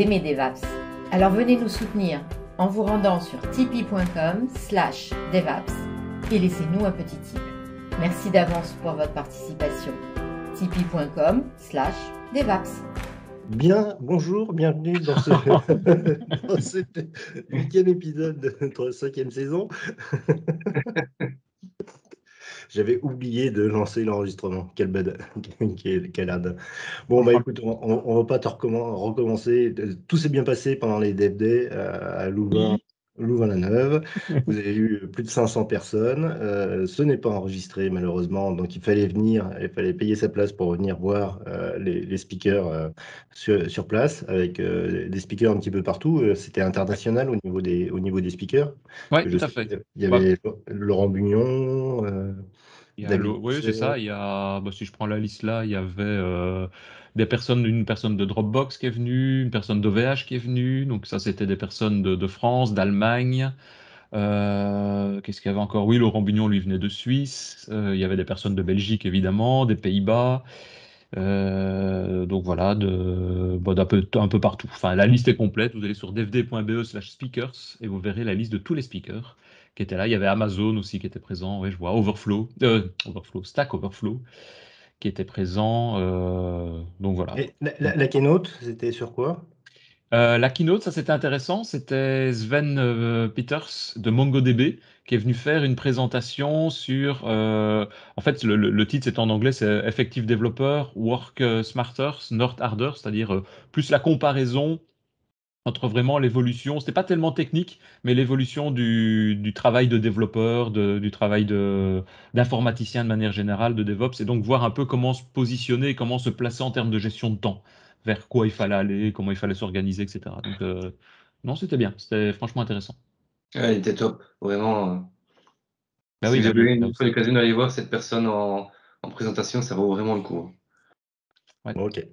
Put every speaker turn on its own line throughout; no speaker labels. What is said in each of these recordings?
aimez DevApps. Alors venez nous soutenir en vous rendant sur tipeee.com/devaps et laissez-nous un petit tip. Merci d'avance pour votre participation. tipeee.com/devaps.
Bien, bonjour, bienvenue dans dans cet 8e épisode de notre 5e saison. J'avais oublié de lancer l'enregistrement. Quelle ade. Bon, bah écoute, on va pas recommencer. Tout s'est bien passé pendant les Dev Day à Louvain-la-Neuve. Vous avez eu plus de 500 personnes. Ce n'est pas enregistré, malheureusement. Donc, il fallait payer sa place pour venir voir les speakers sur place, avec des speakers un petit peu partout. C'était international au niveau des speakers.
Oui, tout à fait.
Il y avait Laurent Bugnon.
Oui, c'est ça. Si je prends la liste là, il y avait une personne de Dropbox qui est venue, une personne d'OVH qui est venue. Donc ça, c'était des personnes de France, d'Allemagne. Qu'est-ce qu'il y avait encore? Oui, Laurent Bugnon, lui, venait de Suisse. Il y avait des personnes de Belgique, évidemment, des Pays-Bas. Donc voilà, un peu partout. Enfin, la liste est complète. Vous allez sur devd.be/speakers et vous verrez la liste de tous les speakers qui étaient là. Il y avait Amazon aussi qui était présent. Oui, je vois Stack Overflow qui était présent. Donc voilà.
Et la keynote, c'était sur quoi?
La keynote, ça c'était intéressant. C'était Sven Peters de MongoDB qui est venu faire une présentation sur. En fait, le titre c'est en anglais, c'est Effective Developer, Work Smarter, Not Harder, c'est-à-dire plus la comparaison entre vraiment l'évolution. C'était pas tellement technique, mais l'évolution du travail de développeur, du travail d'informaticien de manière générale, de DevOps, et donc voir un peu comment se positionner, comment se placer en termes de gestion de temps, vers quoi il fallait aller, comment il fallait s'organiser, etc. Donc, non, c'était bien, c'était franchement intéressant.
Ouais, il était top, vraiment.
Bah
Si
oui,
vous avez
là
une fois l'occasion d'aller voir cette personne en présentation, ça vaut vraiment le coup.
ouais.
Ok.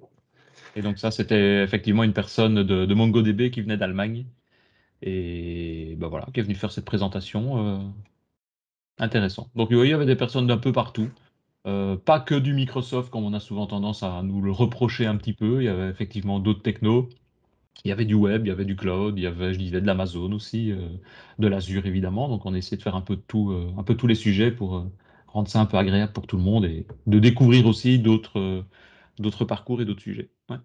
Et donc ça, c'était effectivement une personne de MongoDB qui venait d'Allemagne, et bah voilà, qui est venue faire cette présentation. Intéressant. Donc oui, il y avait des personnes d'un peu partout. Pas que du Microsoft, comme on a souvent tendance à nous le reprocher un petit peu. Il y avait effectivement d'autres technos. Il y avait du web, il y avait du cloud, il y avait, je disais, de l'Amazon aussi, de l'Azure évidemment. Donc on essaie de faire un peu de tout, un peu tous les sujets pour rendre ça un peu agréable pour tout le monde et de découvrir aussi d'autres parcours et d'autres sujets. Ouais.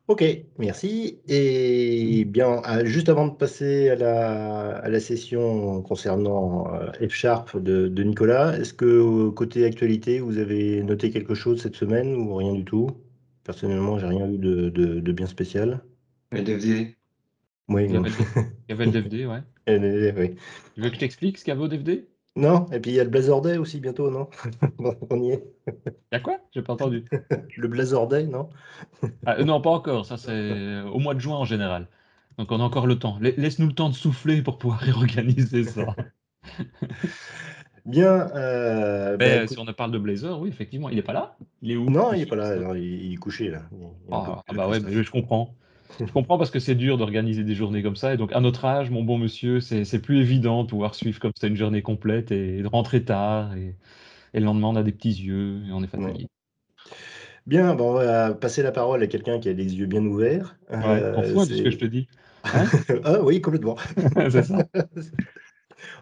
Ok, merci. Et bien, juste avant de passer à la session concernant F# de Nicolas, est-ce que côté actualité, vous avez noté quelque chose cette semaine ou rien du tout? Personnellement, j'ai rien eu de bien spécial.
Les DVD.
Oui,
Il y avait le DVD, ouais.
oui.
Tu veux que je t'explique ce qu'il y avait au DVD?
Non, et puis il y a le Blazor Day aussi bientôt, non? On y est.
Il y a quoi? J'ai pas entendu.
Le Blazor Day, non?
Non, pas encore. Ça, c'est au mois de juin en général. Donc, on a encore le temps. Laisse-nous le temps de souffler pour pouvoir réorganiser ça.
Bien.
Mais
Écoute,
si on parle de Blazer, oui, effectivement. Il est pas là? Il est où?
non, il n'est pas là. Non, il est couché là. Il est un peu
Ah
couché,
bah ouais,
Christophe.
mais je comprends. Je comprends parce que c'est dur d'organiser des journées comme ça. Et donc, à notre âge, mon bon monsieur, c'est plus évident de pouvoir suivre comme ça une journée complète et de rentrer tard. Et le lendemain, on a des petits yeux et on est fatigué.
Bien, bon, on va passer la parole à quelqu'un qui a les yeux bien ouverts.
Ouais, t'en fous de ce que je te dis. Hein?
Ah oui, complètement.
C'est ça.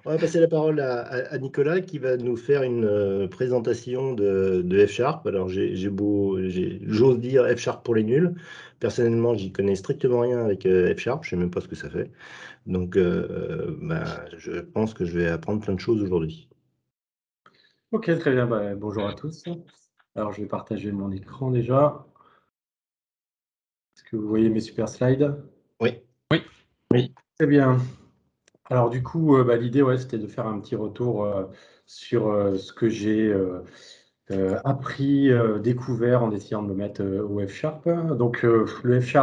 On va passer la parole à Nicolas qui va nous faire une présentation de F#. Alors, j'ose dire F# pour les nuls. Personnellement, j'y connais strictement rien avec F#. Je ne sais même pas ce que ça fait. Donc, je pense que je vais apprendre plein de choses aujourd'hui.
Ok, très bien. Bonjour à tous. Alors, je vais partager mon écran déjà. Est-ce que vous voyez mes super slides?
Oui.
Oui.
Très bien. Alors, du coup, l'idée, c'était de faire un petit retour sur ce que j'ai appris, découvert en essayant de me mettre au F#. Donc, le F#,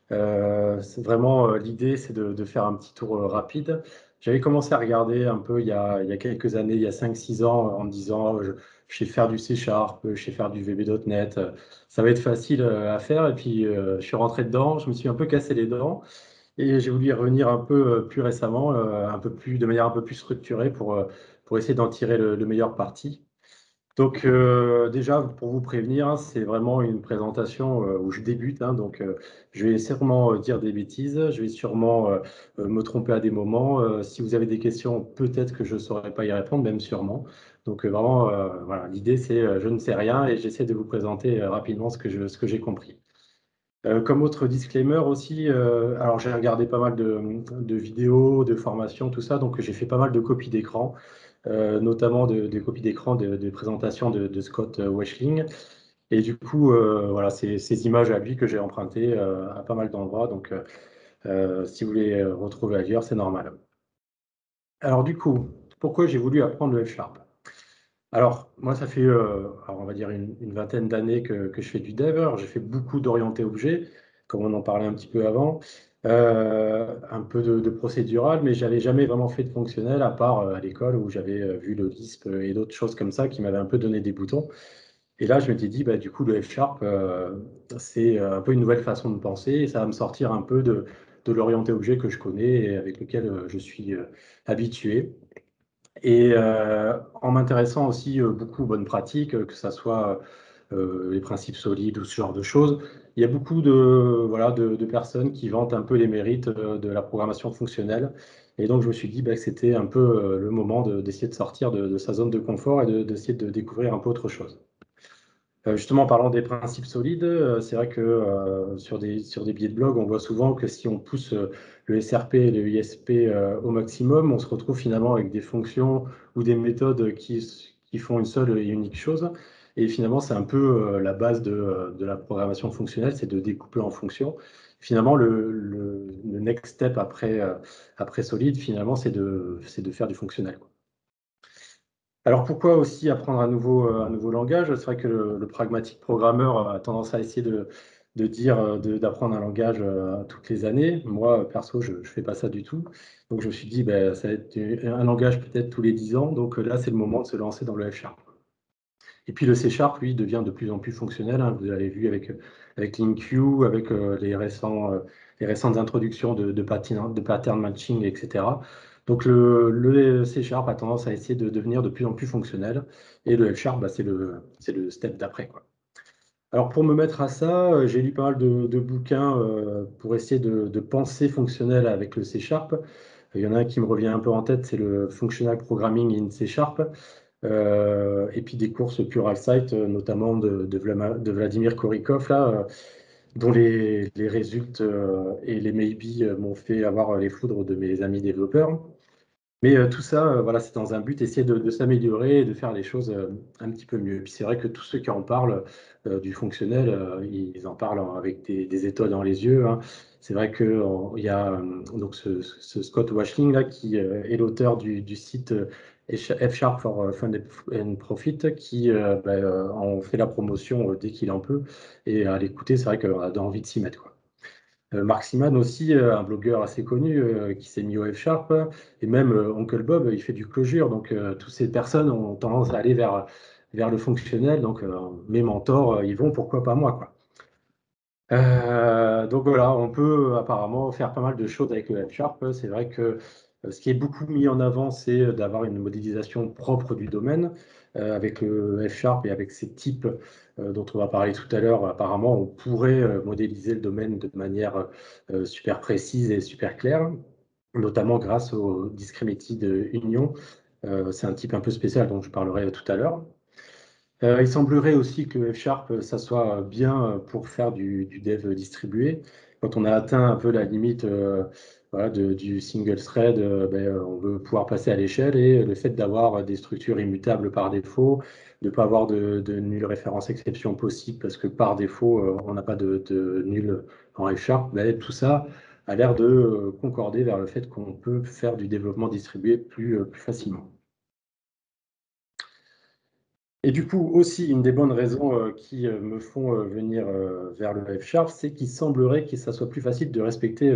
c'est vraiment l'idée, c'est de faire un petit tour rapide. J'avais commencé à regarder un peu il y a quelques années, il y a 5-6 ans, en me disant je sais faire du C#, je sais faire du VB.NET, ça va être facile à faire. Et puis je suis rentré dedans, je me suis un peu cassé les dents et j'ai voulu y revenir un peu plus récemment, de manière un peu plus structurée pour essayer d'en tirer le meilleur parti. Donc déjà, pour vous prévenir, hein, c'est vraiment une présentation où je débute, hein, donc je vais sûrement dire des bêtises, je vais sûrement me tromper à des moments. Si vous avez des questions, peut-être que je ne saurais pas y répondre, même sûrement. Donc vraiment, voilà, l'idée c'est je ne sais rien et j'essaie de vous présenter rapidement ce que j'ai compris. Comme autre disclaimer aussi, alors j'ai regardé pas mal de vidéos, de formations, tout ça, donc j'ai fait pas mal de copies d'écran, notamment des copies d'écran de présentations de Scott Weshling. Et du coup, voilà, c'est ces images à lui que j'ai empruntées à pas mal d'endroits, donc si vous les retrouvez ailleurs, c'est normal. Alors du coup, pourquoi j'ai voulu apprendre le F-Sharp? Alors, moi, ça fait, alors, on va dire, une vingtaine d'années que je fais du dev. Alors, j'ai fait beaucoup d'orienté objet, comme on en parlait un petit peu avant, un peu de procédural, mais j'avais jamais vraiment fait de fonctionnel, à part à l'école où j'avais vu le Lisp et d'autres choses comme ça qui m'avaient un peu donné des boutons. Et là, je m'étais dit, bah, du coup, le F-Sharp, c'est un peu une nouvelle façon de penser, et ça va me sortir un peu de l'orienté objet que je connais et avec lequel je suis habitué. Et en m'intéressant aussi beaucoup aux bonnes pratiques, que ce soit les principes solides ou ce genre de choses, il y a beaucoup voilà, de personnes qui vantent un peu les mérites de la programmation fonctionnelle. Et donc, je me suis dit bah, que c'était un peu le moment d'essayer de sortir de sa zone de confort et d'essayer de découvrir un peu autre chose. Justement, en parlant des principes solides, c'est vrai que sur des billets de blog, on voit souvent que si on pousse le SRP et le ISP au maximum, on se retrouve finalement avec des fonctions ou des méthodes qui font une seule et unique chose. Et finalement, c'est un peu la base de la programmation fonctionnelle, c'est de découper en fonctions. Finalement, le next step après solide, finalement, c'est de faire du fonctionnel, quoi. Alors pourquoi aussi apprendre un nouveau langage? C'est vrai que le pragmatique programmeur a tendance à essayer de dire d'apprendre un langage toutes les années. Moi, perso, je ne fais pas ça du tout. Donc je me suis dit, ben, ça va être un langage peut-être tous les 10 ans. Donc là, c'est le moment de se lancer dans le F-Sharp. Et puis le C-Sharp, lui, devient de plus en plus fonctionnel, hein. Vous l'avez vu avec LinQ, avec les récentes introductions de pattern matching, etc. Donc le C-Sharp a tendance à essayer de devenir de plus en plus fonctionnel. Et le F-Sharp, bah, c'est le step d'après, quoi. Alors pour me mettre à ça, j'ai lu pas mal de bouquins pour essayer de penser fonctionnel avec le C-Sharp. Il y en a un qui me revient un peu en tête, c'est le Functional Programming in C-Sharp. Et puis des courses Pluralsight, notamment de Vladimir Korikov, là, dont les résultats et les maybe m'ont fait avoir les foudres de mes amis développeurs. Mais tout ça, voilà, c'est dans un but essayer de s'améliorer et de faire les choses un petit peu mieux. Et puis c'est vrai que tous ceux qui en parlent du fonctionnel, ils en parlent avec des étoiles dans les yeux, hein. C'est vrai qu'il y a donc ce Scott Washling là, qui est l'auteur du site F-Sharp for Fun and Profit, qui en fait la promotion dès qu'il en peut. Et à l'écouter, c'est vrai qu'on a envie de s'y mettre, quoi. Mark Seaman aussi, un blogueur assez connu qui s'est mis au F-Sharp, et même Uncle Bob, il fait du Clojure. Donc, toutes ces personnes ont tendance à aller vers le fonctionnel. Donc, mes mentors, ils vont, pourquoi pas moi, quoi. Donc voilà, on peut apparemment faire pas mal de choses avec le F-Sharp. C'est vrai que ce qui est beaucoup mis en avant, c'est d'avoir une modélisation propre du domaine. Avec le F-Sharp et avec ces types dont on va parler tout à l'heure, apparemment, on pourrait modéliser le domaine de manière super précise et super claire, notamment grâce au Discriminated Union. C'est un type un peu spécial dont je parlerai tout à l'heure. Il semblerait aussi que F-Sharp, ça soit bien pour faire du dev distribué. Quand on a atteint un peu la limite voilà, du single thread, on veut pouvoir passer à l'échelle, et le fait d'avoir des structures immutables par défaut, de ne pas avoir de nulle référence exception possible parce que par défaut, on n'a pas de nul en F-Sharp, tout ça a l'air de concorder vers le fait qu'on peut faire du développement distribué plus facilement. Et du coup, aussi, une des bonnes raisons qui me font venir vers le F-Sharp, c'est qu'il semblerait que ça soit plus facile de respecter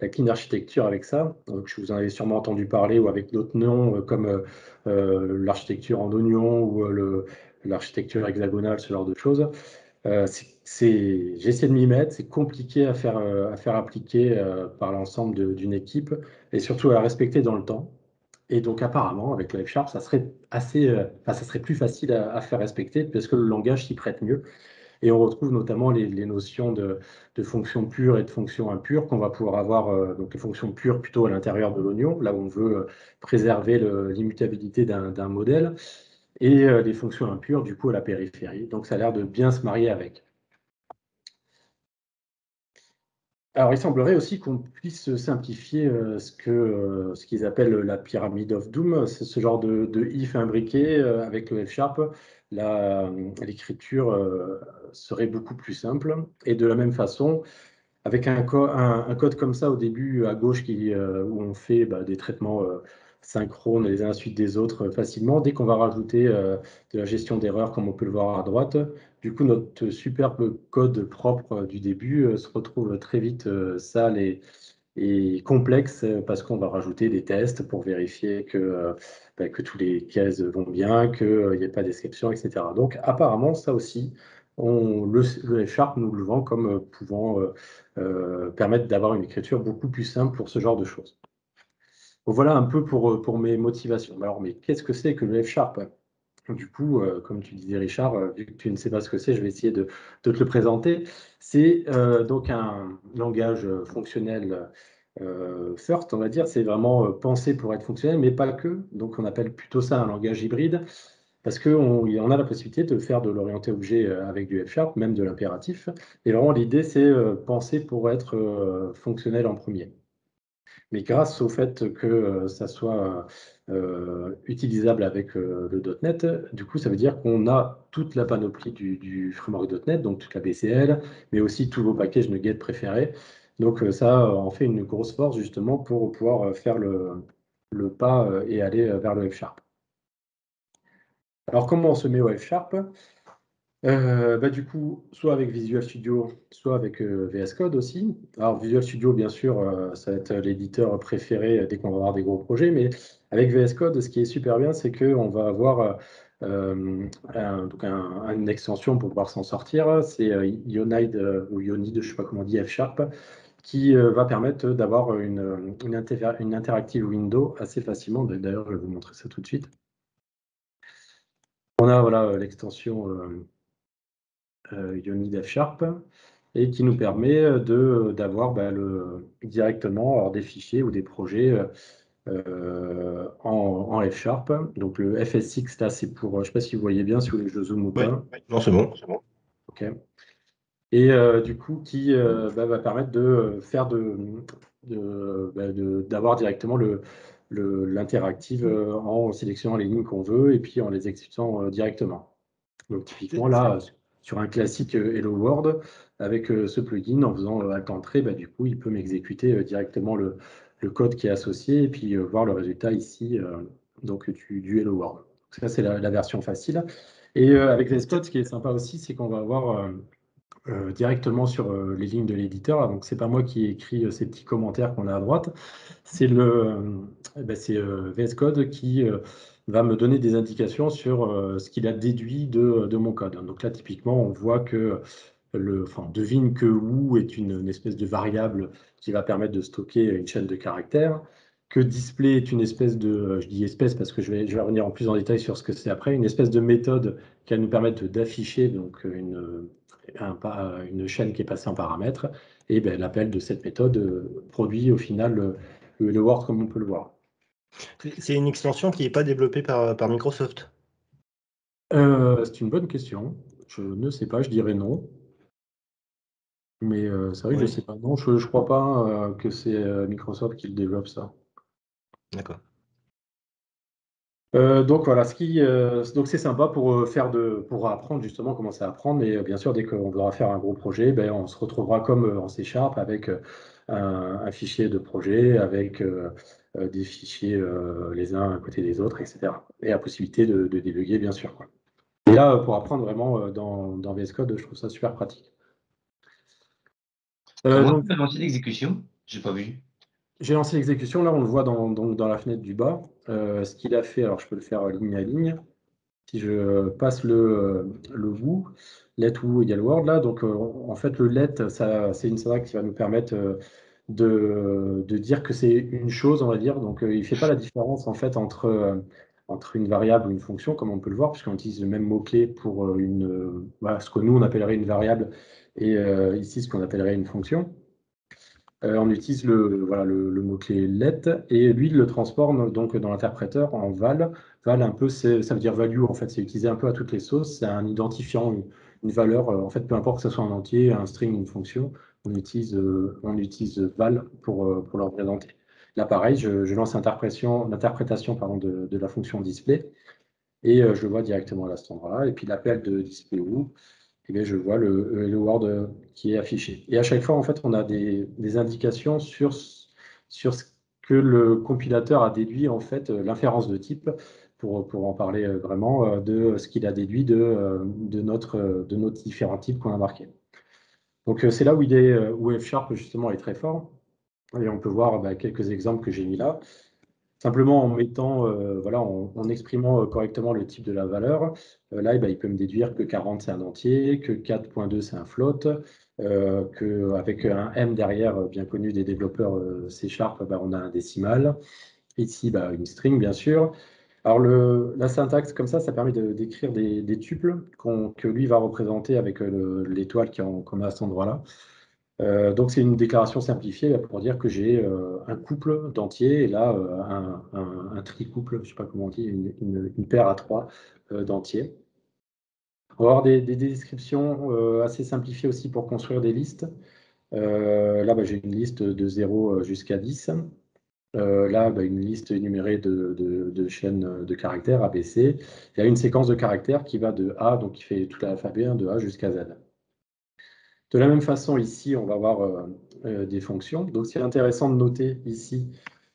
la clean architecture avec ça. Donc, je vous en avais sûrement entendu parler, ou avec d'autres noms comme l'architecture en oignon ou l'architecture hexagonale, ce genre de choses. J'ai essayé de m'y mettre, c'est compliqué à faire appliquer par l'ensemble d'une équipe, et surtout à respecter dans le temps. Et donc apparemment, avec le F#, ça serait ça serait plus facile à faire respecter parce que le langage s'y prête mieux. Et on retrouve notamment les notions de fonctions pures et de fonctions impures qu'on va pouvoir avoir, donc les fonctions pures plutôt à l'intérieur de l'oignon, là où on veut préserver l'immutabilité d'un modèle, et les fonctions impures du coup à la périphérie. Donc ça a l'air de bien se marier avec. Alors, il semblerait aussi qu'on puisse simplifier ce qu'ils appellent la pyramide of Doom. C'est ce genre de if imbriqué avec le F#. L'écriture serait beaucoup plus simple. Et de la même façon, avec un code comme ça au début à gauche où on fait des traitements synchrones les uns à la suite des autres facilement, dès qu'on va rajouter de la gestion d'erreurs comme on peut le voir à droite, du coup notre superbe code propre du début se retrouve très vite sale et complexe parce qu'on va rajouter des tests pour vérifier que tous les cases vont bien, qu'il n'y ait pas d'exception, etc. Donc apparemment ça aussi, le F# nous le vend comme pouvant permettre d'avoir une écriture beaucoup plus simple pour ce genre de choses. Donc, voilà un peu pour mes motivations. Alors, mais qu'est-ce que c'est que le F#? Du coup, comme tu disais Richard, vu que tu ne sais pas ce que c'est, je vais essayer de te le présenter. C'est donc un langage fonctionnel first, on va dire. C'est vraiment pensé pour être fonctionnel, mais pas que. Donc on appelle plutôt ça un langage hybride, parce qu'on a la possibilité de faire de l'orienté objet avec du F#, même de l'impératif. Et vraiment, l'idée, c'est penser pour être fonctionnel en premier. Mais grâce au fait que ça soit utilisable avec le .NET, du coup, ça veut dire qu'on a toute la panoplie du framework .NET, donc toute la BCL, mais aussi tous vos packages NuGet préférés. Donc ça en fait une grosse force justement pour pouvoir faire le pas et aller vers le F#. Alors comment on se met au F#? Du coup, soit avec Visual Studio, soit avec VS Code aussi. Alors, Visual Studio, bien sûr, ça va être l'éditeur préféré dès qu'on va avoir des gros projets, mais avec VS Code, ce qui est super bien, c'est qu'on va avoir une extension pour pouvoir s'en sortir. C'est Ionide, ou Ionide, je ne sais pas comment on dit, F#, qui va permettre d'avoir une interactive window assez facilement. D'ailleurs, je vais vous montrer ça tout de suite. On a voilà, l'extension Ionide F# et qui nous permet d'avoir directement des fichiers ou des projets en F#. Donc le FS6, là, c'est pour, je ne sais pas si vous voyez bien, si vous voulez que je zoome ou pas.
Non, c'est bon, c'est bon.
OK. Et du coup, qui va permettre de faire d'avoir directement l'interactive en sélectionnant les lignes qu'on veut et puis en les exécutant directement. Donc typiquement là, sur un classique Hello World, avec ce plugin, en faisant Alt-Entrée, du coup, il peut m'exécuter directement le code qui est associé et puis voir le résultat ici donc du Hello World. Donc, ça, c'est la version facile. Et avec VS Code, ce qui est sympa aussi, c'est qu'on va avoir directement sur les lignes de l'éditeur. Donc, c'est pas moi qui ai écrit ces petits commentaires qu'on a à droite. C'est VS Code qui va me donner des indications sur ce qu'il a déduit de mon code. Donc là, typiquement, on voit que devine que ou est une espèce de variable qui va permettre de stocker une chaîne de caractères, que display est une espèce de, je dis espèce parce que je vais revenir en plus en détail sur ce que c'est après, une espèce de méthode qui va nous permettre d'afficher donc une chaîne qui est passée en paramètres, et l'appel de cette méthode produit au final le Word comme on peut le voir.
C'est une extension qui n'est pas développée par Microsoft?
C'est une bonne question. Je ne sais pas, je dirais non. Mais c'est vrai que je ne sais pas. Non, je ne crois pas que c'est Microsoft qui le développe ça.
D'accord.
Donc voilà, donc c'est sympa pour apprendre justement, commencer à apprendre. Mais bien sûr, dès qu'on voudra faire un gros projet, on se retrouvera comme en C# avec un fichier de projet, avec des fichiers les uns à côté des autres, etc. Et la possibilité de débugger, bien sûr, quoi. Et là, pour apprendre vraiment dans VS Code, je trouve ça super pratique.
Comment tu as lancé l'exécution? J'ai pas vu.
J'ai lancé l'exécution, là on le voit dans la fenêtre du bas. Ce qu'il a fait, alors je peux le faire ligne à ligne. Si je passe le who, let who égale word là, donc en fait le let, c'est une syntaxe qui va nous permettre de dire que c'est une chose, on va dire. Donc, il ne fait pas la différence en fait entre une variable ou une fonction, comme on peut le voir, puisqu'on utilise le même mot-clé pour voilà, ce que nous, on appellerait une variable, et ici, ce qu'on appellerait une fonction. On utilise voilà, le mot-clé let, et lui, il le transforme donc dans l'interpréteur en val. Val, un peu, ça veut dire value, en fait, c'est utilisé un peu à toutes les sauces. C'est un identifiant, une valeur, en fait, peu importe que ce soit un entier, un string, une fonction, on utilise val pour le représenter. Là, pareil, je lance l'interprétation de la fonction display, et je le vois directement à cet endroit-là. Et puis l'appel de display où, eh bien, je vois le Hello World qui est affiché. Et à chaque fois, en fait, on a des indications sur ce que le compilateur a déduit, en fait, l'inférence de type, pour en parler vraiment, de ce qu'il a déduit de nos différents types qu'on a marqués. Donc, c'est là où F# justement est très fort. Et on peut voir quelques exemples que j'ai mis là. Simplement en mettant, voilà, en exprimant correctement le type de la valeur, là, il peut me déduire que 40 c'est un entier, que 4.2 c'est un float, qu'avec un M derrière, bien connu des développeurs C#, on a un décimal. Ici, une string, bien sûr. Alors, la syntaxe comme ça permet d'écrire des tuples que lui va représenter avec l'étoile qu'on a à cet endroit-là. Donc, c'est une déclaration simplifiée pour dire que j'ai un couple d'entiers et là, un tricouple, je ne sais pas comment on dit, une paire à 3 d'entiers. On va avoir des descriptions assez simplifiées aussi pour construire des listes. Là, j'ai une liste de 0 jusqu'à 10. Là, une liste énumérée de chaînes de caractères ABC. Il y a une séquence de caractères qui va de A, donc qui fait tout l'alphabet, de A jusqu'à Z. De la même façon, ici, on va avoir des fonctions. Donc, ce qui est intéressant de noter ici,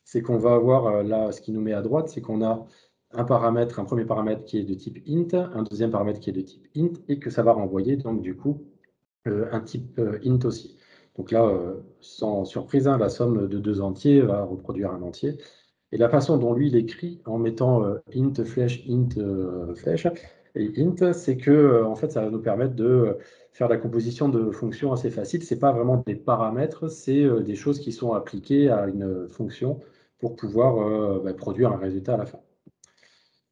c'est qu'on va avoir là, ce qui nous met à droite, c'est qu'on a un premier paramètre qui est de type int, un deuxième paramètre qui est de type int, et que ça va renvoyer, donc, du coup, un type int aussi. Donc là, sans surprise, la somme de deux entiers va reproduire un entier. Et la façon dont lui, il écrit, en mettant int flèche, et int, c'est que en fait, ça va nous permettre de faire la composition de fonctions assez facile. Ce n'est pas vraiment des paramètres, c'est des choses qui sont appliquées à une fonction pour pouvoir produire un résultat à la fin.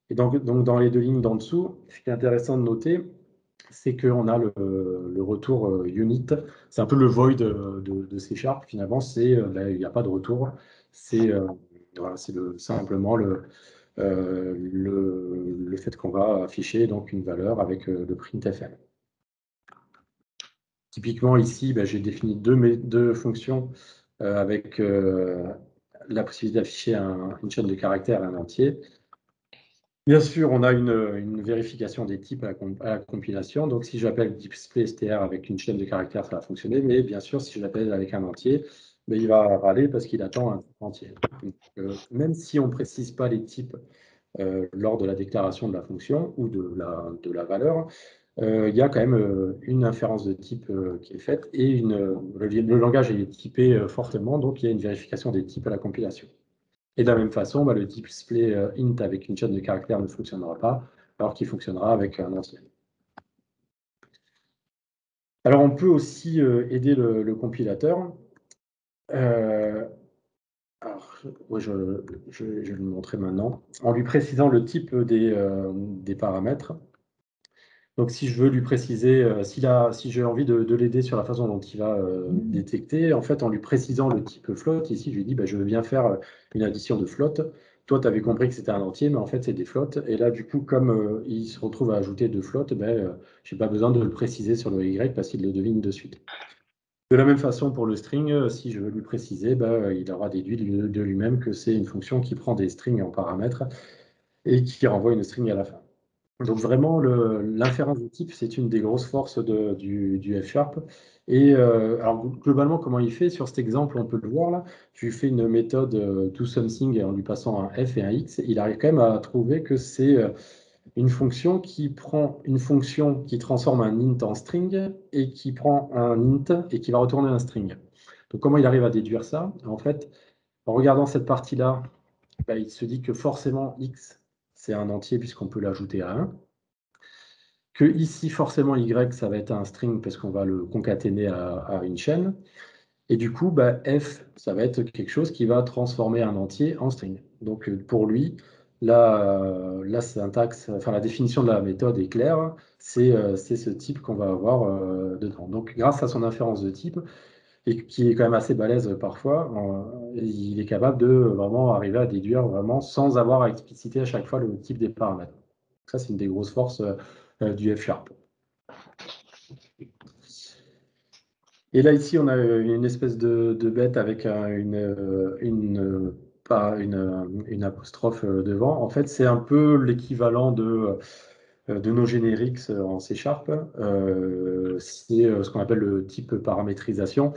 Et donc dans les deux lignes d'en dessous, ce qui est intéressant de noter, c'est qu'on a le retour unit. C'est un peu le void de C#, finalement. Il n'y a pas de retour. C'est voilà, simplement le fait qu'on va afficher donc une valeur avec le printfm. Typiquement, ici, j'ai défini deux fonctions avec la possibilité d'afficher une chaîne de caractères et un entier. Bien sûr, on a une vérification des types à la compilation. Donc, si j'appelle display str avec une chaîne de caractères, ça va fonctionner. Mais bien sûr, si je l'appelle avec un entier, il va râler parce qu'il attend un type entier. Donc, même si on ne précise pas les types lors de la déclaration de la fonction ou de la valeur, il y a quand même une inférence de type qui est faite et le langage est typé fortement, donc il y a une vérification des types à la compilation. Et de la même façon, le type display int avec une chaîne de caractères ne fonctionnera pas, alors qu'il fonctionnera avec un entier. Alors, on peut aussi aider le compilateur. Alors, je vais le montrer maintenant, en lui précisant le type des paramètres. Donc, si je veux lui préciser, si j'ai envie de l'aider sur la façon dont il va détecter, en fait, en lui précisant le type float, ici, je lui dis, je veux bien faire une addition de float. Toi, tu avais compris que c'était un entier, mais en fait, c'est des floats. Et là, du coup, comme il se retrouve à ajouter deux floats, je n'ai pas besoin de le préciser sur le Y parce qu'il le devine de suite. De la même façon, pour le string, si je veux lui préciser, il aura déduit de lui-même que c'est une fonction qui prend des strings en paramètres et qui renvoie une string à la fin. Donc vraiment, l'inférence de type, c'est une des grosses forces du F#. Et alors globalement, comment il fait sur cet exemple, on peut le voir là. Je lui fais une méthode toSomething en lui passant un F et un X. Il arrive quand même à trouver que c'est une fonction qui prend une fonction qui transforme un int en string et qui prend un int et qui va retourner un string. Donc comment il arrive à déduire ça? En fait, en regardant cette partie-là, il se dit que forcément X, c'est un entier puisqu'on peut l'ajouter à 1. Que ici, forcément, Y, ça va être un string parce qu'on va le concaténer à une chaîne. Et du coup, f, ça va être quelque chose qui va transformer un entier en string. Donc pour lui, la syntaxe, enfin la définition de la méthode est claire, c'est ce type qu'on va avoir dedans. Donc grâce à son inférence de type, et qui est quand même assez balèze parfois, il est capable de vraiment arriver à déduire vraiment sans avoir à expliciter à chaque fois le type des paramètres. Ça, c'est une des grosses forces du F#. Et là, ici, on a une espèce de bête avec une apostrophe devant. En fait, c'est un peu l'équivalent de nos génériques en C#. C'est ce qu'on appelle le type paramétrisation.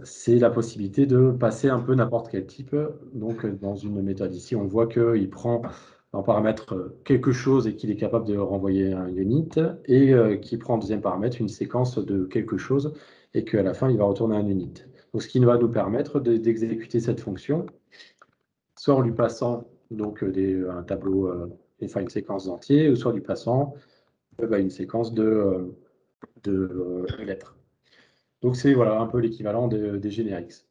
C'est la possibilité de passer un peu n'importe quel type. Donc, dans une méthode ici, on voit qu'il prend en paramètre quelque chose et qu'il est capable de renvoyer un unit, et qui prend en deuxième paramètre une séquence de quelque chose et qu'à la fin, il va retourner un unit. Donc, ce qui va nous permettre d'exécuter cette fonction, soit en lui passant donc, un tableau, enfin une séquence d'entiers, ou soit en lui passant une séquence de lettres. Donc, c'est voilà, un peu l'équivalent des génériques.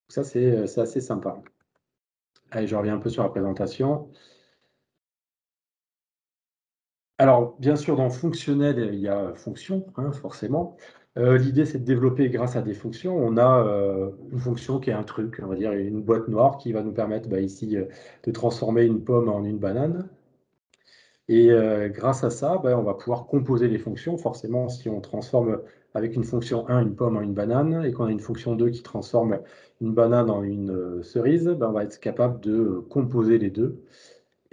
Ça, c'est assez sympa. Allez, je reviens un peu sur la présentation. Alors, bien sûr, dans fonctionnel, il y a fonction, hein, forcément. L'idée, c'est de développer grâce à des fonctions. On a une fonction qui est un truc, on va dire une boîte noire qui va nous permettre ici de transformer une pomme en une banane. Et grâce à ça, on va pouvoir composer les fonctions. Forcément, si on transforme avec une fonction 1 une pomme en une banane et qu'on a une fonction 2 qui transforme une banane en une cerise, on va être capable de composer les deux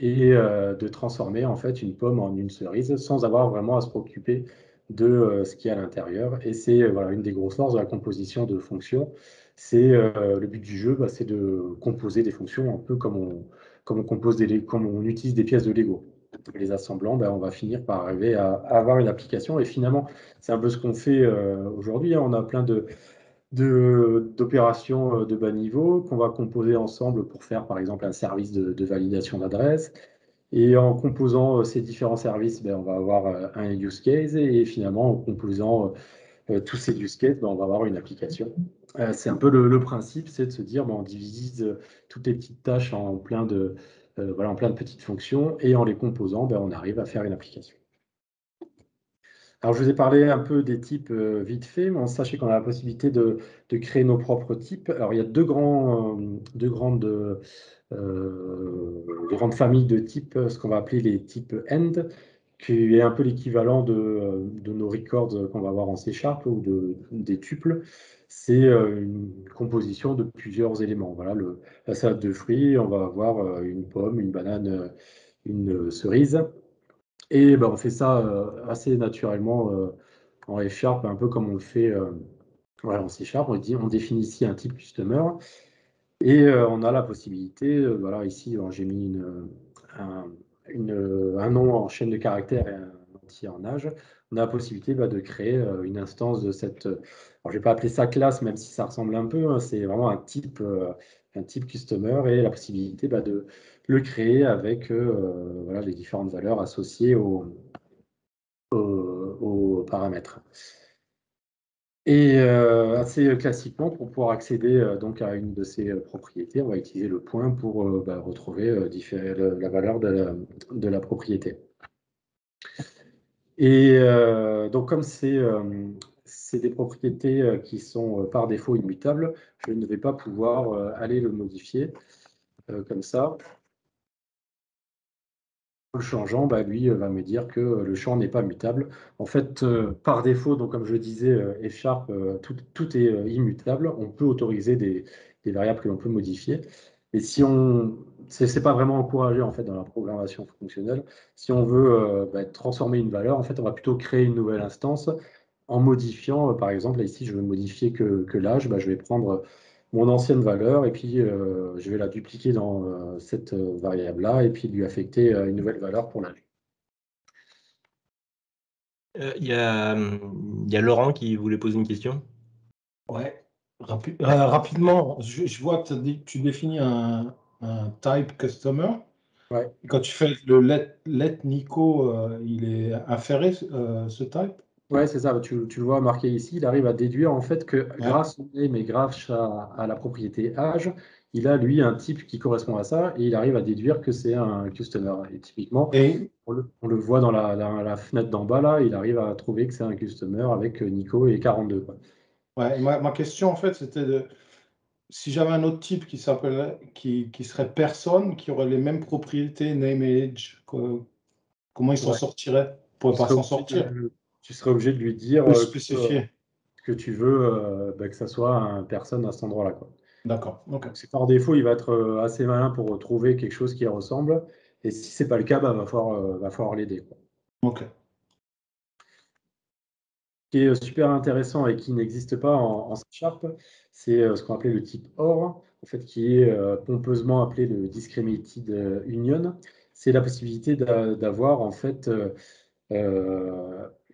et de transformer en fait une pomme en une cerise sans avoir vraiment à se préoccuper de ce qu'il y a à l'intérieur. Et c'est voilà, une des grosses forces de la composition de fonctions. C'est le but du jeu, c'est de composer des fonctions un peu comme on utilise des pièces de Lego. Les assemblant, on va finir par arriver à avoir une application. Et finalement, c'est un peu ce qu'on fait aujourd'hui, hein. On a plein d'opérations de bas niveau qu'on va composer ensemble pour faire, par exemple, un service de validation d'adresse. Et en composant ces différents services, on va avoir un use case. Et finalement, en composant tous ces use cases, on va avoir une application. C'est un peu le principe, c'est de se dire, on divise toutes les petites tâches en plein de petites fonctions, et en les composant, on arrive à faire une application. Alors, je vous ai parlé un peu des types vite fait, mais sachez qu'on a la possibilité de créer nos propres types. Alors, il y a deux grandes familles de types, ce qu'on va appeler les types end, qui est un peu l'équivalent de nos records qu'on va avoir en C# ou des tuples. C'est une composition de plusieurs éléments. Voilà, la salade de fruits, on va avoir une pomme, une banane, une cerise. Et on fait ça assez naturellement en F#, un peu comme on le fait en C#. On définit ici un type customer. Et on a la possibilité, voilà, ici j'ai mis un nom en chaîne de caractères et un entier en âge. On a la possibilité de créer une instance de cette. Alors, je ne vais pas appeler ça classe, même si ça ressemble un peu, hein. C'est vraiment un type customer, et la possibilité de le créer avec voilà, les différentes valeurs associées aux paramètres. Et assez classiquement, pour pouvoir accéder donc à une de ces propriétés, on va utiliser le point pour retrouver la valeur de la propriété. Et donc, comme c'est des propriétés qui sont par défaut immutables, je ne vais pas pouvoir aller le modifier comme ça. Le changeant, lui, va me dire que le champ n'est pas mutable. En fait, par défaut, donc comme je le disais, F#, tout est immutable. On peut autoriser des variables que l'on peut modifier. Et si c'est pas vraiment encouragé en fait dans la programmation fonctionnelle. Si on veut transformer une valeur, en fait, on va plutôt créer une nouvelle instance en modifiant, par exemple, là, ici, je veux modifier que l'âge. Je vais prendre mon ancienne valeur, et puis je vais la dupliquer dans cette variable-là, et puis lui affecter une nouvelle valeur pour l'âge.
Il y a Laurent qui voulait poser une question.
Ouais, rapidement, je vois que tu définis un type customer.
Ouais.
Quand tu fais le let Nico, il est inféré ce type?
Ouais, c'est ça, tu le vois marqué ici, il arrive à déduire en fait que
Ouais.
grâce au name et grâce à la propriété âge, il a lui un type qui correspond à ça et il arrive à déduire que c'est un customer. Et typiquement,
Et
on le voit dans la fenêtre d'en bas là, il arrive à trouver que c'est un customer avec Nico et 42, quoi.
ouais, ma question, en fait, c'était si j'avais un autre type qui serait personne, qui aurait les mêmes propriétés, name et age, comment il s'en
Ouais.
sortirait? Il ne
Tu
pourrait pas
serais
s'en
obligé
sortir.
tu serais obligé de lui dire
Faut le spécifier.
que tu veux que ça soit un personne à cet endroit-là, quoi.
D'accord. Ok.
C'est par défaut, il va être assez malin pour trouver quelque chose qui ressemble. Et si c'est pas le cas, bah, va falloir l'aider, quoi.
Ok.
Ce qui est super intéressant et qui n'existe pas en C#, c'est ce qu'on appelait le type OR, en fait, qui est pompeusement appelé le Discriminated Union. C'est la possibilité d'avoir en fait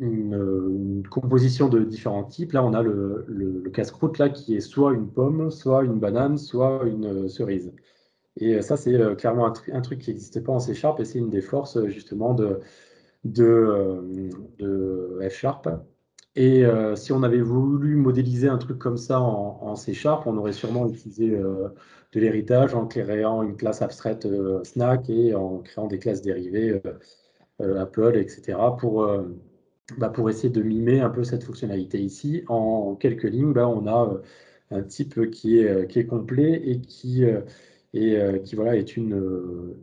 une composition de différents types. Là, on a le casse-croûte là qui est soit une pomme, soit une banane, soit une cerise. Et ça, c'est clairement un truc qui n'existe pas en C# et c'est une des forces justement de F#. Et si on avait voulu modéliser un truc comme ça en C#, on aurait sûrement utilisé de l'héritage en créant une classe abstraite Snack et en créant des classes dérivées Apple, etc. Pour essayer de mimer un peu cette fonctionnalité ici. En quelques lignes, on a un type qui est complet et qui voilà, est une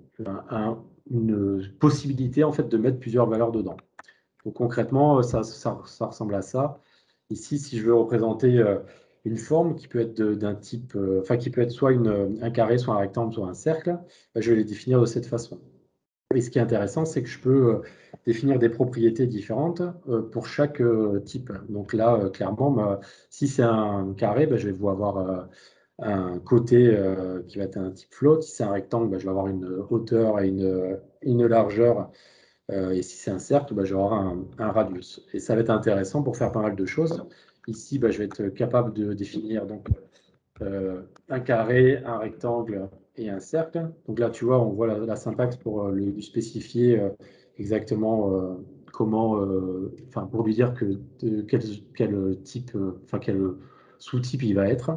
possibilité en fait, de mettre plusieurs valeurs dedans. Donc concrètement, ça ressemble à ça. Ici, si je veux représenter une forme qui peut être d'un type, enfin qui peut être soit un carré, soit un rectangle, soit un cercle, je vais les définir de cette façon. Et ce qui est intéressant, c'est que je peux définir des propriétés différentes pour chaque type. Donc là, clairement, si c'est un carré, je vais avoir un côté qui va être un type float. Si c'est un rectangle, je vais avoir une hauteur et une largeur. Et si c'est un cercle, je vais avoir un radius. Et ça va être intéressant pour faire pas mal de choses. Ici, je vais être capable de définir donc, un carré, un rectangle et un cercle. Donc là, tu vois, on voit la syntaxe pour lui spécifier exactement comment, enfin, pour lui dire quel type, enfin, quel sous-type il va être.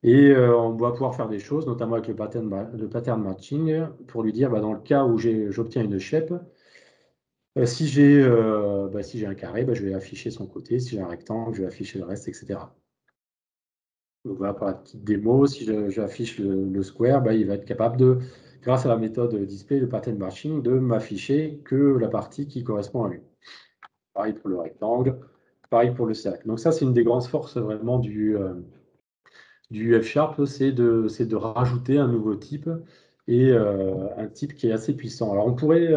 Et on va pouvoir faire des choses, notamment avec le pattern matching, pour lui dire, dans le cas où j'obtiens une shape, si j'ai un carré, je vais afficher son côté. Si j'ai un rectangle, je vais afficher le reste, etc. Donc voilà, pour la petite démo, si j'affiche le square, il va être capable de, grâce à la méthode display, le pattern matching, de m'afficher que la partie qui correspond à lui. Pareil pour le rectangle, pareil pour le cercle. Donc ça, c'est une des grandes forces vraiment du F#, c'est de rajouter un nouveau type et un type qui est assez puissant. Alors on pourrait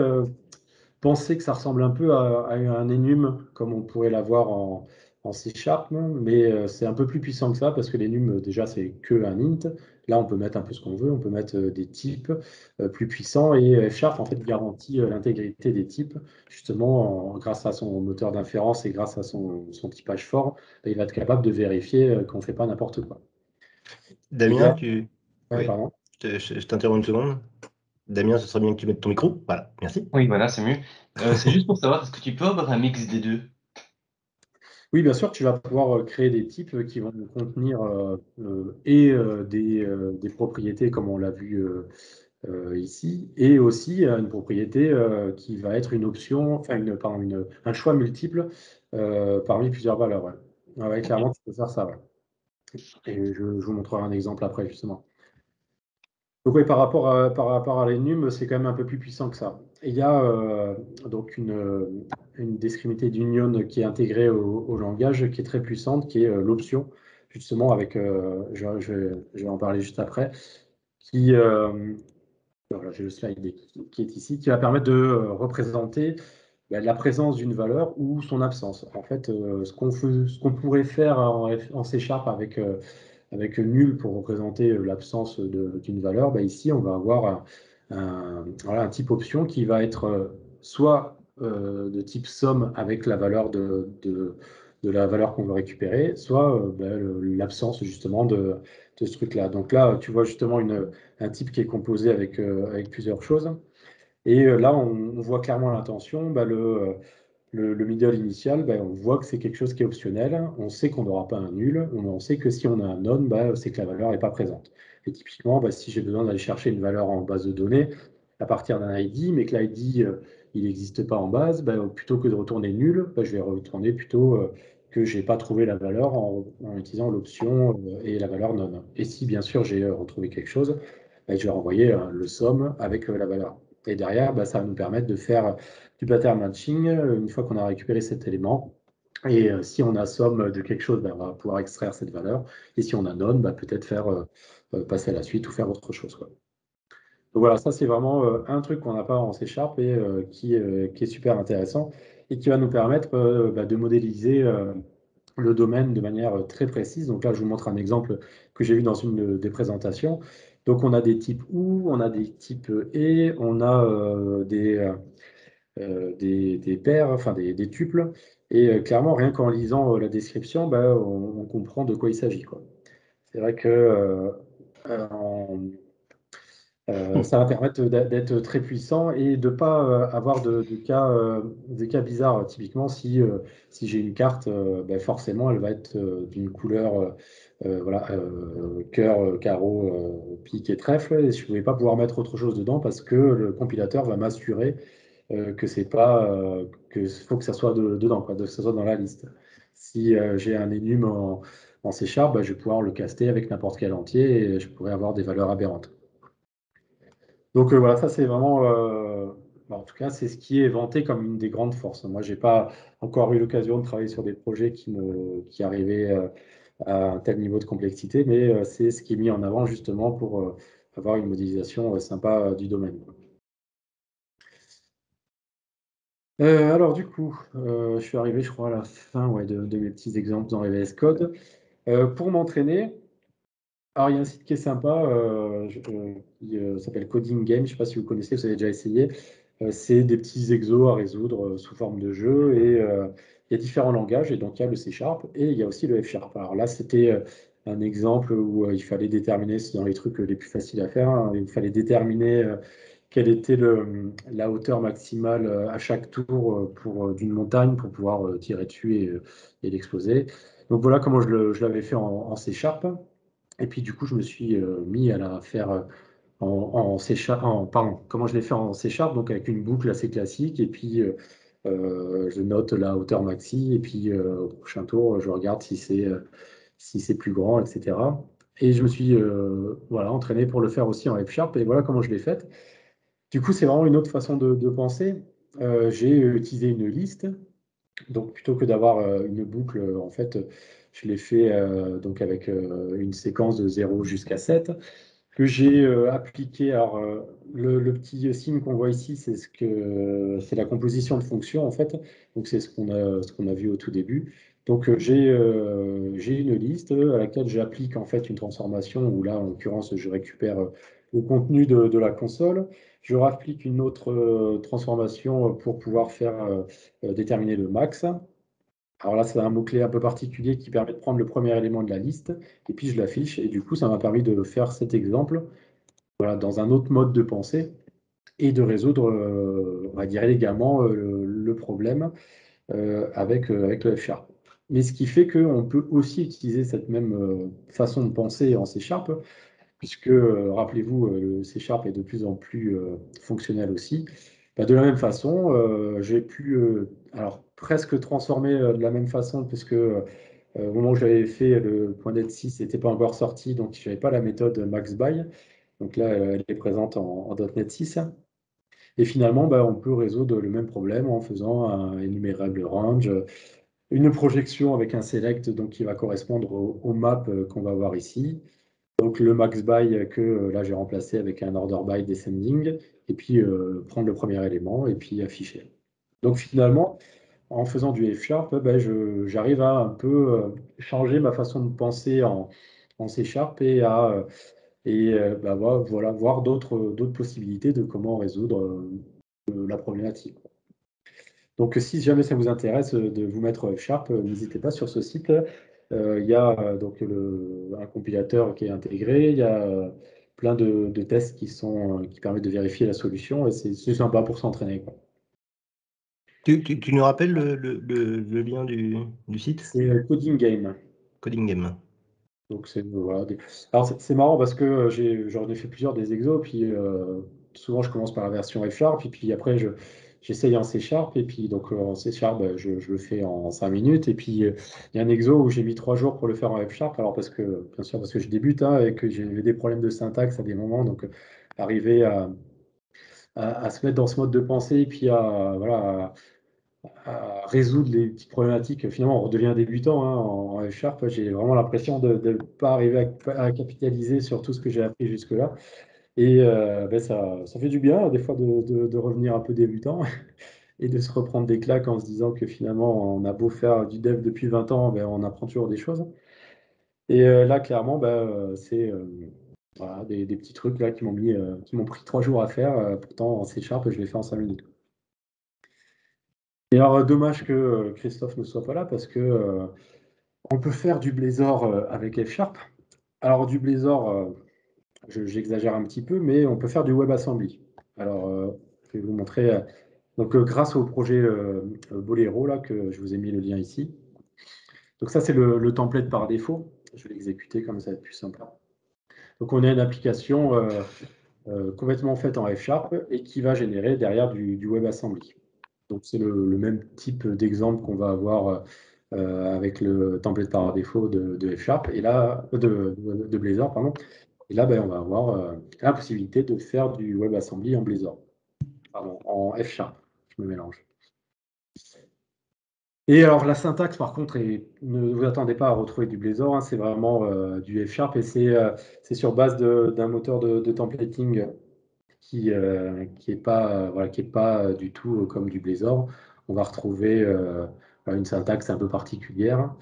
penser que ça ressemble un peu à un enum comme on pourrait l'avoir en C#, mais c'est un peu plus puissant que ça parce que l'enum, déjà, c'est que un int. Là, on peut mettre un peu ce qu'on veut, on peut mettre des types plus puissants et F# en fait garantit l'intégrité des types, justement, grâce à son moteur d'inférence et grâce à son typage fort, il va être capable de vérifier qu'on ne fait pas n'importe quoi.
Damien,
Ouais,
oui,
pardon.
je t'interromps une seconde. Damien, ce serait bien que tu mettes ton micro. Voilà, merci.
Oui, voilà, c'est mieux. C'est juste pour savoir, est-ce que tu peux avoir un mix des deux?
Oui, bien sûr, tu vas pouvoir créer des types qui vont contenir des propriétés comme on l'a vu ici, et aussi une propriété qui va être une option, enfin un choix multiple parmi plusieurs valeurs. Ouais. Ouais, clairement, tu peux faire ça. Ouais. Et je vous montrerai un exemple après, justement. Donc oui, par rapport à l'enum, c'est quand même un peu plus puissant que ça. Et il y a donc une discriminité d'union qui est intégrée au langage, qui est très puissante, qui est l'option, justement, avec, je vais en parler juste après, voilà, j'ai le slide qui est ici, qui va permettre de représenter la présence d'une valeur ou son absence. En fait, ce qu'on pourrait faire en C# avec nul pour représenter l'absence d'une valeur, ici, on va avoir voilà, un type option qui va être soit de type somme avec la valeur de la valeur qu'on veut récupérer, soit l'absence justement de ce truc-là. Donc là, tu vois justement un type qui est composé avec plusieurs choses. Et là, on voit clairement l'intention. le middle initial, on voit que c'est quelque chose qui est optionnel. On sait qu'on n'aura pas un nul. On sait que si on a un none, c'est que la valeur n'est pas présente. Et typiquement, si j'ai besoin d'aller chercher une valeur en base de données à partir d'un ID, mais que l'ID il n'existe pas en base, plutôt que de retourner nul, je vais retourner plutôt que je n'ai pas trouvé la valeur en utilisant l'option et la valeur none. Et si bien sûr j'ai retrouvé quelque chose, je vais renvoyer le somme avec la valeur. Et derrière, ça va nous permettre de faire du pattern matching une fois qu'on a récupéré cet élément. Et si on a somme de quelque chose, on va pouvoir extraire cette valeur. Et si on a none, peut-être faire passer à la suite ou faire autre chose, quoi. Donc voilà, ça c'est vraiment un truc qu'on n'a pas en C# et qui est super intéressant et qui va nous permettre de modéliser le domaine de manière très précise. Donc là, je vous montre un exemple que j'ai vu dans une des présentations. Donc on a des types OU, on a des types et, on a des paires, enfin des tuples. Et clairement, rien qu'en lisant la description, on comprend de quoi il s'agit, quoi. C'est vrai que ça va permettre d'être très puissant et de ne pas avoir de cas bizarres. Typiquement, si j'ai une carte, forcément, elle va être d'une couleur voilà, cœur, carreau, pique et trèfle. Et je ne vais pas pouvoir mettre autre chose dedans parce que le compilateur va m'assurer que c'est pas que faut que ça soit dedans, quoi, que ça soit dans la liste. Si j'ai un enum en C#, je vais pouvoir le caster avec n'importe quel entier et je pourrais avoir des valeurs aberrantes. Donc voilà, ça c'est vraiment, en tout cas, c'est ce qui est vanté comme une des grandes forces. Moi, j'ai pas encore eu l'occasion de travailler sur des projets qui arrivaient à un tel niveau de complexité, mais c'est ce qui est mis en avant justement pour avoir une modélisation sympa du domaine. Alors du coup, je suis arrivé, je crois, à la fin de mes petits exemples dans les VS Code. Pour m'entraîner, alors il y a un site qui est sympa, qui s'appelle Coding Game, je ne sais pas si vous connaissez, vous avez déjà essayé. C'est des petits exos à résoudre sous forme de jeu et il y a différents langages et donc il y a le C# et il y a aussi le F#. Alors là, c'était un exemple où il fallait déterminer, c'est dans les trucs les plus faciles à faire, hein, il fallait déterminer quelle était la hauteur maximale à chaque tour d'une montagne pour pouvoir tirer dessus et l'exploser. Donc voilà comment je l'avais fait en C#. Et puis du coup, je me suis mis à la faire en C#, pardon, comment je l'ai fait en C#, donc avec une boucle assez classique, et puis je note la hauteur maxi, et puis au prochain tour, je regarde si c'est plus grand, etc. Et je me suis voilà, entraîné pour le faire aussi en F#, et voilà comment je l'ai fait. Du coup, c'est vraiment une autre façon de penser. J'ai utilisé une liste, donc plutôt que d'avoir une boucle, en fait, je l'ai fait donc avec une séquence de 0 jusqu'à 7 que j'ai appliqué. Alors, le petit signe qu'on voit ici, c'est la composition de fonctions, en fait. Donc, c'est ce qu'on a vu au tout début. Donc, j'ai une liste à laquelle j'applique en fait une transformation où là, en l'occurrence, je récupère le contenu de la console. Je rapplique une autre transformation pour pouvoir faire déterminer le max. Alors là, c'est un mot-clé un peu particulier qui permet de prendre le premier élément de la liste et puis je l'affiche. Et du coup, ça m'a permis de faire cet exemple voilà, dans un autre mode de pensée et de résoudre, on va dire élégamment, le problème avec le F#. Mais ce qui fait qu'on peut aussi utiliser cette même façon de penser en C#, puisque, rappelez-vous, le C# est de plus en plus fonctionnel aussi. De la même façon, j'ai pu alors, presque transformer de la même façon, puisque au moment où j'avais fait le .NET 6, n'était pas encore sorti, donc je n'avais pas la méthode MaxBy. Donc là, elle est présente en .NET 6. Et finalement, on peut résoudre le même problème en faisant un énumérable range, une projection avec un select donc, qui va correspondre au map qu'on va voir ici. Donc le max by que là j'ai remplacé avec un order by descending, et puis prendre le premier élément et puis afficher. Donc finalement, en faisant du F#, j'arrive à un peu changer ma façon de penser en C# voilà, voir d'autres possibilités de comment résoudre la problématique. Donc, si jamais ça vous intéresse de vous mettre F#, n'hésitez pas sur ce site. Il y a donc un compilateur qui est intégré. Il y a plein de tests qui permettent de vérifier la solution et c'est sympa pour s'entraîner, quoi.
Tu nous rappelles le lien du site?
C'est Coding Game.
Coding Game.
Donc voilà, alors c'est marrant parce que j'en ai fait plusieurs des exos, puis souvent je commence par la version F Sharp, et puis après j'essaye en C Sharp, et puis donc en C Sharp je le fais en 5 minutes, et puis il y a un exo où j'ai mis 3 jours pour le faire en F Sharp, alors bien sûr parce que je débute hein, et que j'ai des problèmes de syntaxe à des moments, donc arriver à se mettre dans ce mode de pensée, et puis voilà, à résoudre les petites problématiques. Finalement, on redevient débutant hein, en F Sharp. J'ai vraiment l'impression de ne pas arriver à capitaliser sur tout ce que j'ai appris jusque-là. Et ça fait du bien, des fois, de revenir un peu débutant et de se reprendre des claques en se disant que finalement, on a beau faire du dev depuis 20 ans, on apprend toujours des choses. Et là, clairement, c'est voilà, des petits trucs là, qui m'ont pris 3 jours à faire. Pourtant, en C Sharp, je l'ai fait en 5 minutes. Et alors, dommage que Christophe ne soit pas là parce que on peut faire du Blazor avec F Sharp. Alors, du Blazor, j'exagère un petit peu, mais on peut faire du WebAssembly. Alors, je vais vous montrer. Donc, grâce au projet Bolero, là, que je vous ai mis le lien ici. Donc, ça, c'est le template par défaut. Je vais l'exécuter comme ça va être plus simple. Donc, on a une application complètement faite en F Sharp et qui va générer derrière du WebAssembly. Donc, c'est le même type d'exemple qu'on va avoir avec le template par défaut de F Sharp et là, de Blazor, pardon. Et là, on va avoir la possibilité de faire du WebAssembly en Blazor. Pardon, en F Sharp. Je me mélange. Et alors, la syntaxe, par contre, ne vous attendez pas à retrouver du Blazor, hein, c'est vraiment du F Sharp et c'est sur base d'un moteur de templating qui est pas, voilà, qui est pas du tout comme du Blazor. On va retrouver une syntaxe un peu particulière.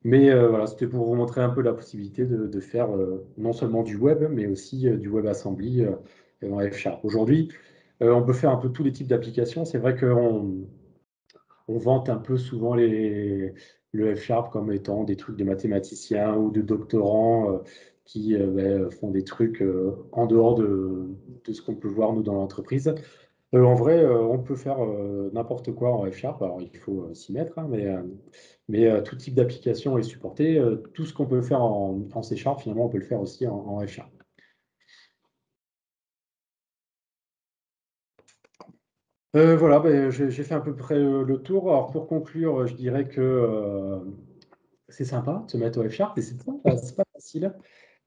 Mais voilà, c'était pour vous montrer un peu la possibilité de faire non seulement du web, mais aussi du WebAssembly en F Sharp. Aujourd'hui, on peut faire un peu tous les types d'applications. C'est vrai qu'on vante un peu souvent le F Sharp comme étant des trucs de mathématiciens ou de doctorants qui font des trucs en dehors de ce qu'on peut voir nous dans l'entreprise. En vrai, on peut faire n'importe quoi en F Sharp. Alors, il faut s'y mettre, hein, mais tout type d'application est supporté. Tout ce qu'on peut faire en C Sharp, finalement, on peut le faire aussi en F Sharp. Voilà, j'ai fait à peu près le tour. Alors, pour conclure, je dirais que c'est sympa de se mettre au F Sharp, mais c'est pas facile.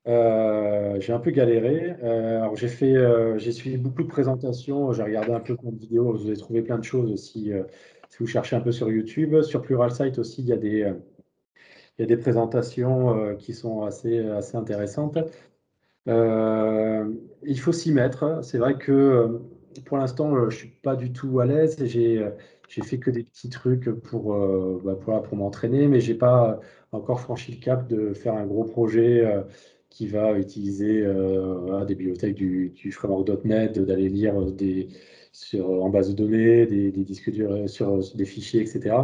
J'ai un peu galéré. Alors j'ai suivi beaucoup de présentations, j'ai regardé un peu plein de vidéos, vous avez trouvé plein de choses aussi. Si vous cherchez un peu sur YouTube, sur Pluralsight aussi, il y a des présentations qui sont assez intéressantes. Il faut s'y mettre. C'est vrai que pour l'instant, je ne suis pas du tout à l'aise. J'ai fait que des petits trucs pour m'entraîner, mais je n'ai pas encore franchi le cap de faire un gros projet qui va utiliser voilà, des bibliothèques du framework.NET, d'aller lire en base de données, des disques durs sur des fichiers, etc.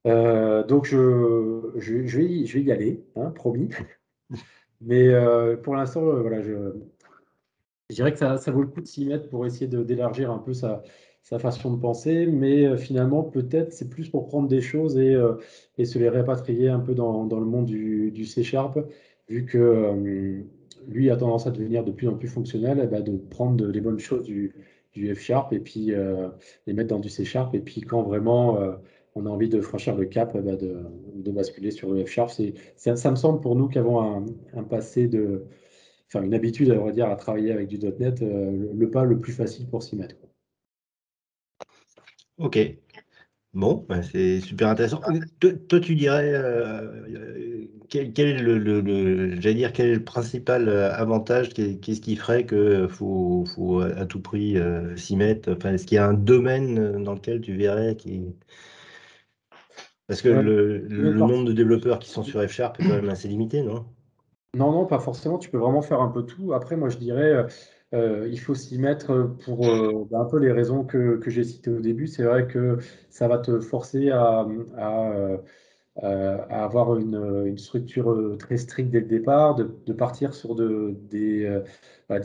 Donc, je vais y aller, hein, promis. Mais pour l'instant, voilà, je dirais que ça vaut le coup de s'y mettre pour essayer d'élargir un peu sa façon de penser, mais finalement, peut-être c'est plus pour prendre des choses et se les répatrier un peu dans le monde du C Sharp, vu que lui a tendance à devenir de plus en plus fonctionnel, et de prendre les bonnes choses du F Sharp et puis les mettre dans du C Sharp, et puis quand vraiment on a envie de franchir le cap, de basculer sur le F Sharp. Ça me semble pour nous qui avons un passé enfin une habitude, on va dire, à travailler avec du .NET, le pas le plus facile pour s'y mettre, quoi.
Ok. Bon, c'est super intéressant. Toi, tu dirais quel est j'allais dire, quel est le principal avantage, qu'est-ce qui ferait que faut à tout prix s'y mettre? Enfin, est-ce qu'il y a un domaine dans lequel tu verrais parce que le nombre de développeurs qui sont sur F Sharp est quand même assez limité, non?
Non, non, pas forcément. Tu peux vraiment faire un peu tout. Après, moi, je dirais, il faut s'y mettre pour un peu les raisons que j'ai citées au début. C'est vrai que ça va te forcer à avoir une structure très stricte dès le départ, de partir sur des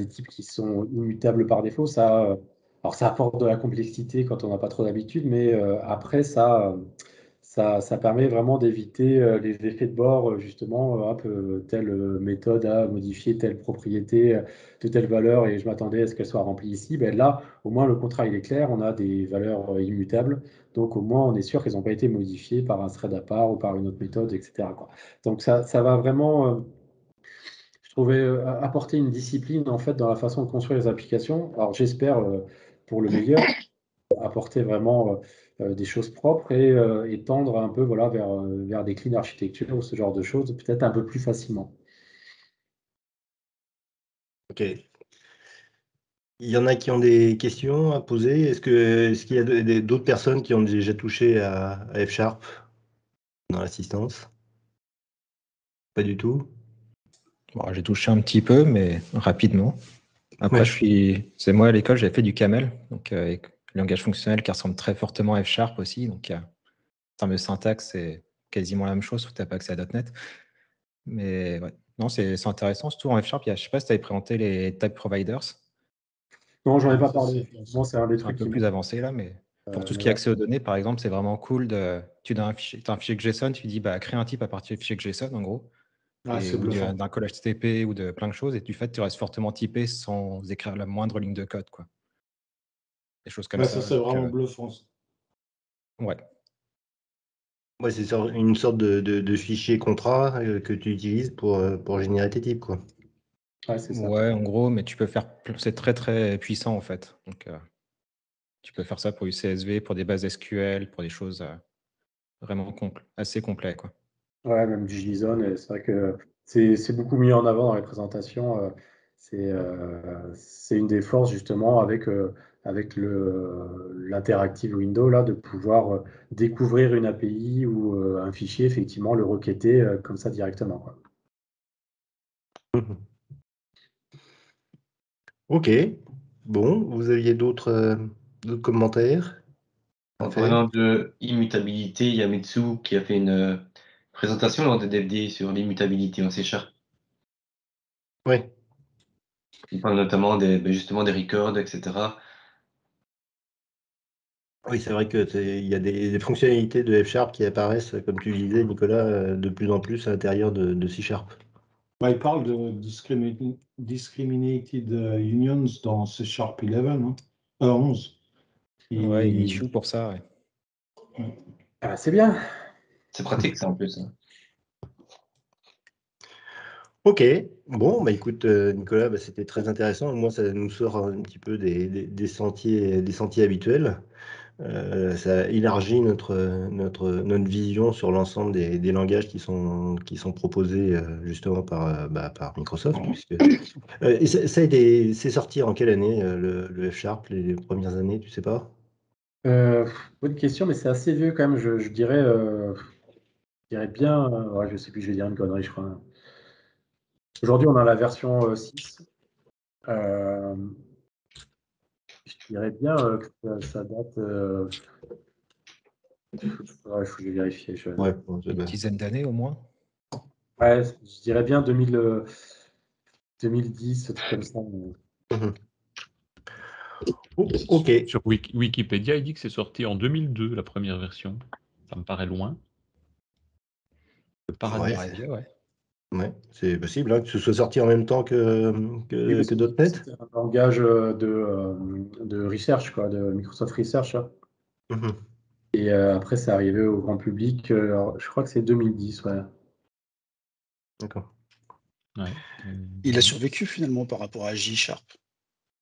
types qui sont immutables par défaut. Ça, Alors, ça apporte de la complexité quand on n'a pas trop d'habitude, mais après, ça permet vraiment d'éviter les effets de bord, justement, hop, telle méthode a modifié telle propriété de telle valeur et je m'attendais à ce qu'elle soit remplie ici. Ben là, au moins, le contrat, il est clair, on a des valeurs immutables, donc au moins, on est sûr qu'elles n'ont pas été modifiées par un thread à part ou par une autre méthode, etc., quoi. Donc, ça va vraiment, je trouvais, apporter une discipline, en fait, dans la façon de construire les applications. Alors, j'espère, pour le meilleur, apporter vraiment des choses propres et tendre un peu voilà, vers des clean architectures ou ce genre de choses, peut-être un peu plus facilement.
Ok. Il y en a qui ont des questions à poser. Est-ce qu'il y a d'autres personnes qui ont déjà touché à F# dans l'assistance? Pas du tout.
Bon, j'ai touché un petit peu, mais rapidement. Après,
Ouais.
c'est moi à l'école, j'avais fait du Camel, donc avec langage fonctionnel qui ressemble très fortement à F# aussi. Donc, en termes de syntaxe, c'est quasiment la même chose, sauf que tu n'as pas accès à .NET. Mais ouais, non, c'est intéressant. Surtout en F#, je ne sais pas si tu avais présenté les type providers.
Non, j'en ai
Ouais,
pas
ça,
parlé. Moi, c'est un des
C'est un
trucs
peu
qui
plus avancé là, mais pour tout ce
mais
qui est
ouais.
accès aux données, par exemple, c'est vraiment cool tu as un fichier JSON, tu dis bah, crée un type à partir du fichier JSON en gros,
Ouais, c'est
ou
bluffant.
d'un call HTTP ou de plein de choses, et du fait, tu restes fortement typé sans écrire la moindre ligne de code, quoi. Des choses comme
Ouais, ça,
ça.
c'est
Donc,
vraiment bluffant.
ouais.
Ouais, c'est une sorte de fichier contrat que tu utilises pour générer tes types, quoi.
Ouais, c'est ça.
Ouais, en gros, mais tu peux faire. C'est très très puissant en fait. Donc, tu peux faire ça pour du CSV, pour des bases SQL, pour des choses vraiment assez complètes, quoi.
Ouais, même du JSON, et c'est vrai que c'est beaucoup mis en avant dans les présentations. C'est une des forces justement avec l'interactive window là, de pouvoir découvrir une API ou un fichier, effectivement, le requêter comme ça directement, quoi.
Ok. Bon, vous aviez d'autres commentaires?
En parlant de immutabilité, il y a Mitsu qui a fait une présentation lors de DevD sur l'immutabilité en C#.
Oui.
Il parle notamment justement des records, etc.
Oui, c'est vrai il y a des fonctionnalités de F# qui apparaissent, comme tu disais, Nicolas, de plus en plus à l'intérieur de C#.
Bah, il parle de discriminated unions dans C# 11, hein. 11.
Ouais, une issue pour ça, ouais.
Ah, c'est bien.
C'est pratique ça en plus, hein.
Ok, bon, bah écoute, Nicolas, bah, c'était très intéressant. Moi, ça nous sort un petit peu des sentiers habituels. Ça élargit notre vision sur l'ensemble des langages qui sont proposés justement par Microsoft. Et c'est sorti en quelle année, le F#, les premières années, tu sais pas?
Bonne question, mais c'est assez vieux quand même. Je dirais bien. Ouais, je sais plus, je vais dire une connerie, je crois. Aujourd'hui, on a la version 6. Je dirais bien que ça date. Ouais, faut que je vérifie.
Ouais, bon,
Une dizaine d'années au moins.
Ouais, je dirais bien 2010, un truc comme ça.
Ok.
Sur Wikipédia, il dit que c'est sorti en 2002, la première version. Ça me paraît loin. Le
Ouais,
paradoxe.
ouais, c'est possible hein, que ce soit sorti en même temps que
Oui, parce que
.NET.
c'était un langage de research, quoi, de Microsoft Research, hein.
Mhm.
Et après, c'est arrivé au grand public. Alors, je crois que c'est 2010, ouais.
D'accord.
Ouais.
Il a survécu finalement par rapport à J#,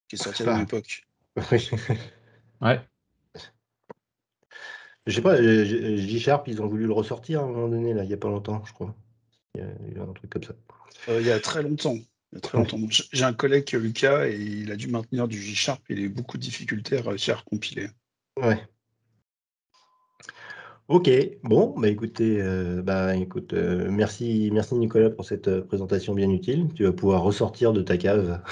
qui est sorti à la même époque.
Oui.
Ouais.
Je sais pas, J#, ils ont voulu le ressortir à un moment donné, là, il n'y a pas longtemps, je crois. Il y a eu un truc comme ça.
Il y a très longtemps. Donc, j'ai un collègue, Lucas, et il a dû maintenir du J#. Il a eu beaucoup de difficultés à réussir à recompiler.
Ouais. Ok, bon, bah écoutez, merci Nicolas pour cette présentation bien utile. Tu vas pouvoir ressortir de ta cave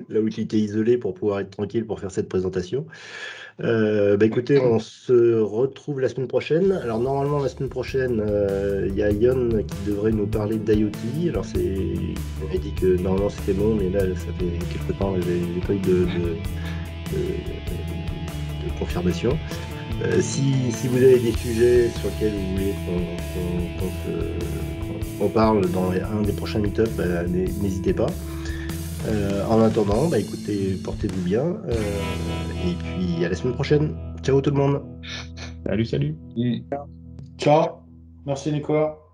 là où tu étais isolé pour pouvoir être tranquille pour faire cette présentation. Écoutez, on se retrouve la semaine prochaine. Alors normalement la semaine prochaine, il y a Yon qui devrait nous parler d'IoT. Alors il m'avait dit que normalement c'était bon, mais là ça fait quelques temps que j'ai pas eu de confirmation. Si vous avez des sujets sur lesquels vous voulez qu'on parle dans un des prochains meet-up, n'hésitez pas. En attendant, écoutez, portez-vous bien. Et puis à la semaine prochaine. Ciao tout le monde.
Salut.
Ciao. Merci Nicolas.